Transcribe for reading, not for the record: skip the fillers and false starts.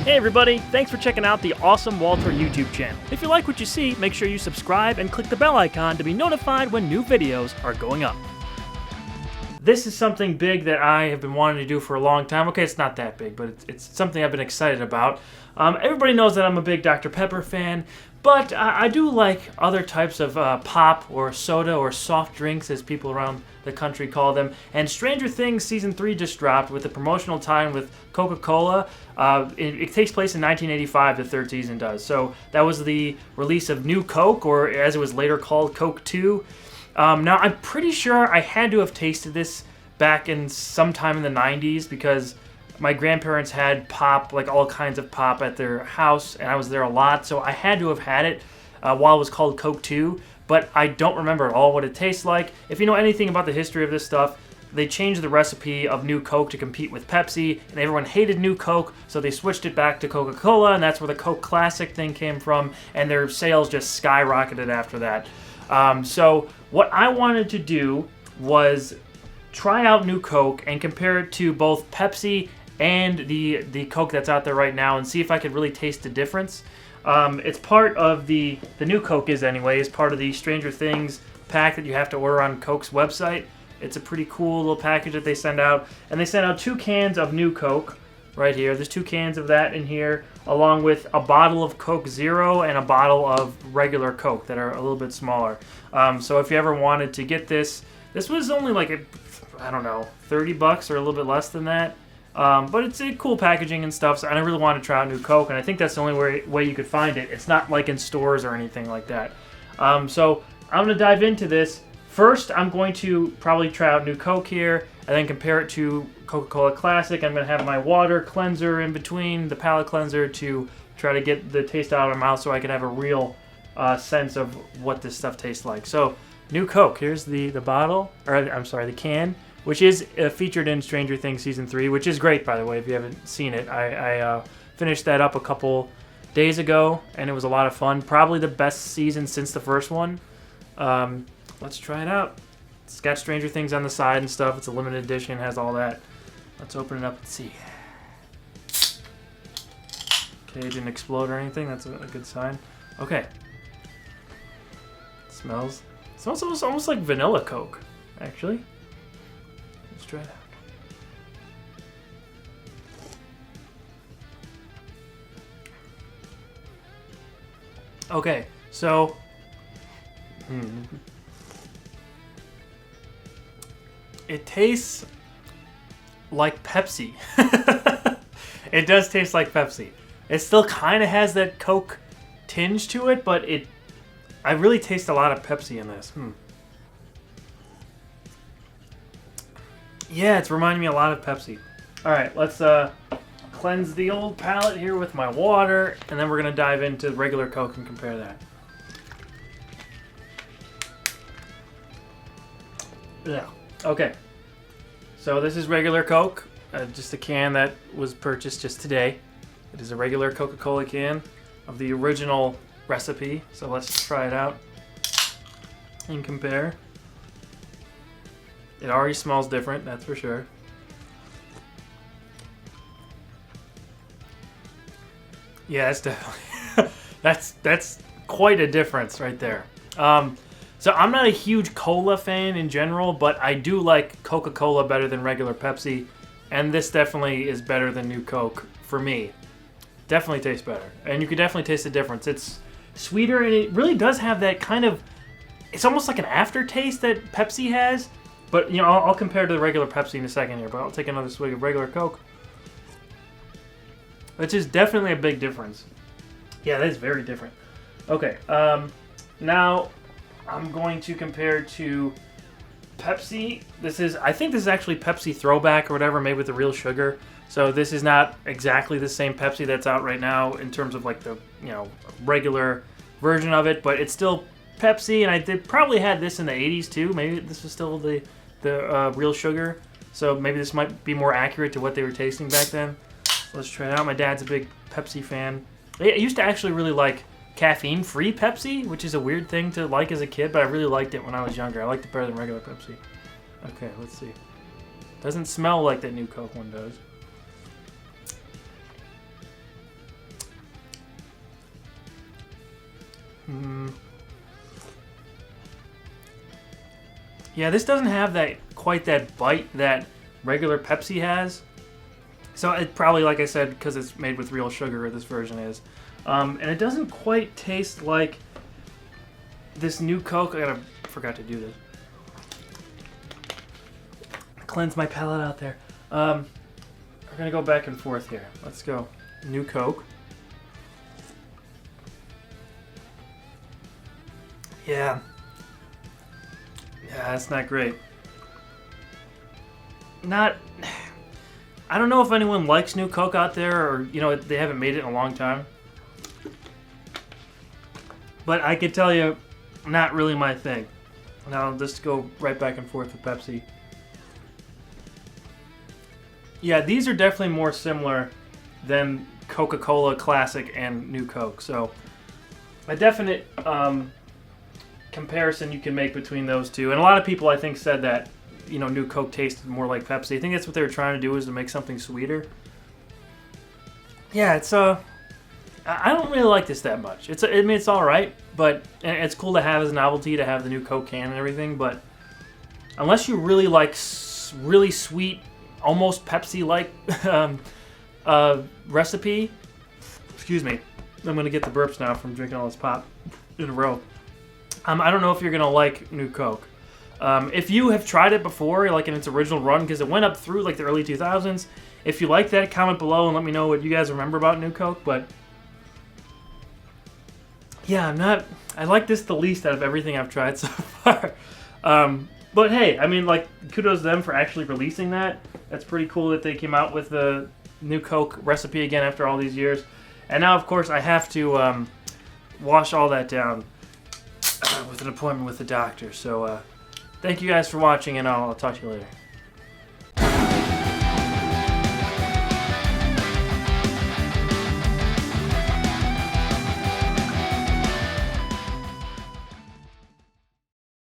Hey everybody, thanks for checking out the Awesome Walter YouTube channel. If you like what you see, make sure you subscribe and click the bell icon to be notified when new videos are going up. This is something big that I have been wanting to do for a long time. Okay, it's not that big, but it's something I've been excited about. Everybody knows that I'm a big Dr. Pepper fan, but I do like other types of pop or soda or soft drinks, as people around the country call them. And Stranger Things Season 3 just dropped with a promotional tie-in with Coca-Cola. It takes place in 1985, the third season does. So that was the release of New Coke, or as it was later called, Coke 2. Now, I'm pretty sure I had to have tasted this back in sometime in the 90s because my grandparents had pop, like all kinds of pop at their house, and I was there a lot, so I had to have had it while it was called Coke 2, but I don't remember at all what it tastes like. If you know anything about the history of this stuff, they changed the recipe of New Coke to compete with Pepsi, and everyone hated New Coke, so they switched it back to Coca-Cola, and that's where the Coke Classic thing came from, and their sales just skyrocketed after that. So what I wanted to do was try out New Coke and compare it to both Pepsi and the Coke that's out there right now and see if I could really taste the difference. It's part of the New Coke is part of the Stranger Things pack that you have to order on Coke's website. It's a pretty cool little package that they send out. And they send out 2 cans of New Coke right here. There's 2 cans of that in here, along with a bottle of Coke Zero and a bottle of regular Coke that are a little bit smaller. So if you ever wanted to get this was only like, I don't know, $30 or a little bit less than that. But it's a cool packaging and stuff, so I really want to try out New Coke, and I think that's the only way you could find it. It's not like in stores or anything like that. So I'm going to dive into this. First, I'm going to probably try out New Coke here, and then compare it to Coca-Cola Classic. I'm going to have my water cleanser in between, the palate cleanser, to try to get the taste out of my mouth so I can have a real sense of what this stuff tastes like. So, New Coke, here's the bottle, or I'm sorry, the can, which is featured in Stranger Things Season 3, which is great, by the way, if you haven't seen it. I finished that up a couple days ago, and it was a lot of fun. Probably the best season since the first one. Let's try it out. It's got Stranger Things on the side and stuff. It's a limited edition, has all that. Let's open it up and see. Okay, it didn't explode or anything. That's a good sign. Okay. It smells almost like vanilla Coke, actually. Let's try it out. Okay, so it tastes like Pepsi. It does taste like Pepsi. It still kind of has that Coke tinge to it, but I really taste a lot of Pepsi in this. Yeah, it's reminding me a lot of Pepsi. Alright, let's cleanse the old palate here with my water, and then we're going to dive into regular Coke and compare that. Yeah. Okay. So this is regular Coke, just a can that was purchased just today. It is a regular Coca-Cola can of the original recipe. So let's try it out and compare. It already smells different, that's for sure. Yeah, that's definitely that's quite a difference right there. So I'm not a huge cola fan in general, but I do like Coca-Cola better than regular Pepsi, and this definitely is better than New Coke for me. Definitely tastes better, and you can definitely taste the difference. It's sweeter, and it really does have that kind of, it's almost like an aftertaste that Pepsi has, but you know, I'll compare to the regular Pepsi in a second here, but I'll take another swig of regular Coke, which is definitely a big difference. Yeah, that is very different. Okay, now I'm going to compare to Pepsi. I think this is actually Pepsi Throwback or whatever, made with the real sugar. So this is not exactly the same Pepsi that's out right now in terms of like the, you know, regular version of it, but it's still Pepsi, and I probably had this in the 80s too. Maybe this was still the real sugar. So maybe this might be more accurate to what they were tasting back then. Let's try it out. My dad's a big Pepsi fan. I used to actually really like caffeine-free Pepsi, which is a weird thing to like as a kid, but I really liked it when I was younger. I liked it better than regular Pepsi. Okay, let's see. Doesn't smell like that New Coke one does. Yeah, this doesn't have quite that bite that regular Pepsi has. So it probably, like I said, because it's made with real sugar, this version is. And it doesn't quite taste like this new Coke. Forgot to do this. Cleanse my palate out there. We're gonna go back and forth here. Let's go. New Coke. Yeah. Yeah, that's not great. I don't know if anyone likes New Coke out there, or, you know, they haven't made it in a long time. But I can tell you, not really my thing. Now, I'll just go right back and forth with Pepsi. Yeah, these are definitely more similar than Coca-Cola Classic and New Coke. So, a definite comparison you can make between those two. And a lot of people, I think, said that, you know, New Coke tasted more like Pepsi. I think that's what they were trying to do, is to make something sweeter. Yeah, it's I don't really like this that much. I mean, it's all right, but it's cool to have as a novelty to have the new Coke can and everything. But unless you really like really sweet, almost Pepsi-like recipe, excuse me, I'm gonna get the burps now from drinking all this pop in a row. I don't know if you're gonna like New Coke. If you have tried it before, like in its original run, because it went up through like the early 2000s, if you like that, comment below and let me know what you guys remember about New Coke. But yeah, I like this the least out of everything I've tried so far. But hey, I mean, like, kudos to them for actually releasing that. That's pretty cool that they came out with the New Coke recipe again after all these years. And now, of course, I have to wash all that down with an appointment with the doctor. So thank you guys for watching, and I'll talk to you later.